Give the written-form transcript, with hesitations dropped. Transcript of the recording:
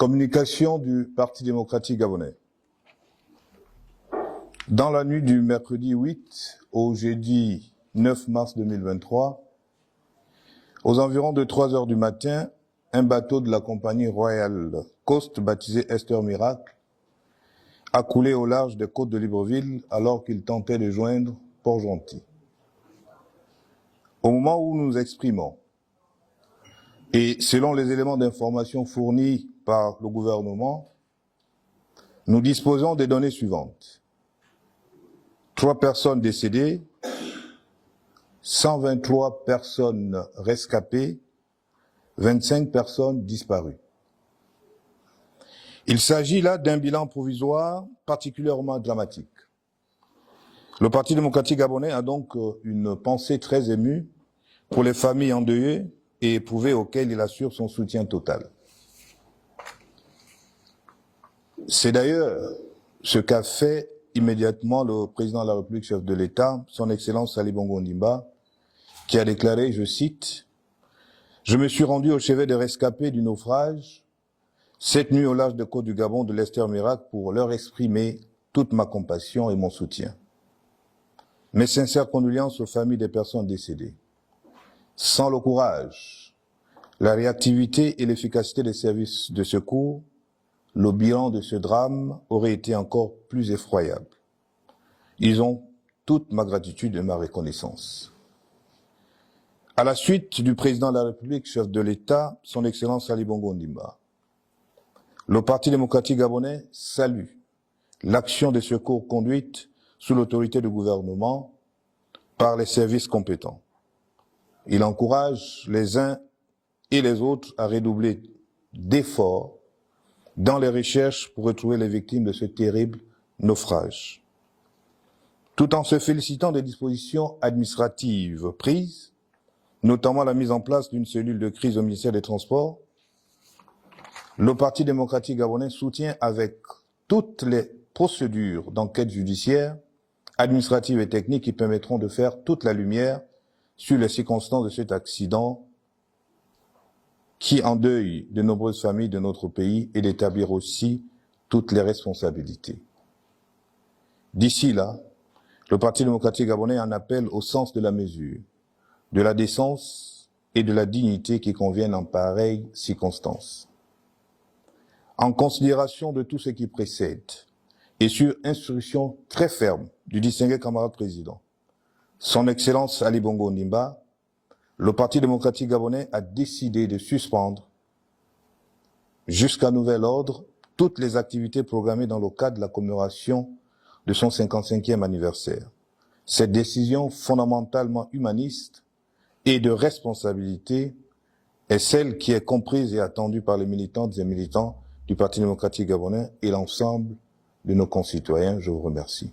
Communication du Parti démocratique gabonais. Dans la nuit du mercredi 8 au jeudi 9 mars 2023, aux environs de 3 heures du matin, un bateau de la compagnie Royal Coast, baptisé Esther Miracle, a coulé au large des côtes de Libreville alors qu'il tentait de joindre Port-Gentil. Au moment où nous nous exprimons, et selon les éléments d'information fournis par le gouvernement, nous disposons des données suivantes. 3 personnes décédées, 123 personnes rescapées, 25 personnes disparues. Il s'agit là d'un bilan provisoire particulièrement dramatique. Le Parti démocratique gabonais a donc une pensée très émue pour les familles endeuillées et éprouvées auxquelles il assure son soutien total. C'est d'ailleurs ce qu'a fait immédiatement le président de la République, chef de l'État, son Excellence Ali Bongo Ondimba, qui a déclaré, je cite, « Je me suis rendu au chevet des rescapés du naufrage cette nuit au large des côtes du Gabon de l'Esther Miracle pour leur exprimer toute ma compassion et mon soutien. Mes sincères condoléances aux familles des personnes décédées. Sans le courage, la réactivité et l'efficacité des services de secours, le bilan de ce drame aurait été encore plus effroyable. Ils ont toute ma gratitude et ma reconnaissance. » À la suite du président de la République, chef de l'État, son Excellence Ali Bongo Ondimba, le Parti démocratique gabonais salue l'action de secours conduite sous l'autorité du gouvernement par les services compétents. Il encourage les uns et les autres à redoubler d'efforts dans les recherches pour retrouver les victimes de ce terrible naufrage. Tout en se félicitant des dispositions administratives prises, notamment la mise en place d'une cellule de crise au ministère des Transports, le Parti démocratique gabonais soutient avec toutes les procédures d'enquête judiciaire, administratives et techniques qui permettront de faire toute la lumière sur les circonstances de cet accident qui endeuille de nombreuses familles de notre pays et d'établir aussi toutes les responsabilités. D'ici là, le Parti démocratique gabonais en appelle au sens de la mesure, de la décence et de la dignité qui conviennent en pareilles circonstances. En considération de tout ce qui précède, et sur instruction très ferme du distingué camarade président, son Excellence Ali Bongo Ondimba, le Parti démocratique gabonais a décidé de suspendre, jusqu'à nouvel ordre, toutes les activités programmées dans le cadre de la commémoration de son 55e anniversaire. Cette décision fondamentalement humaniste et de responsabilité est celle qui est comprise et attendue par les militantes et militants du Parti démocratique gabonais et l'ensemble de nos concitoyens. Je vous remercie.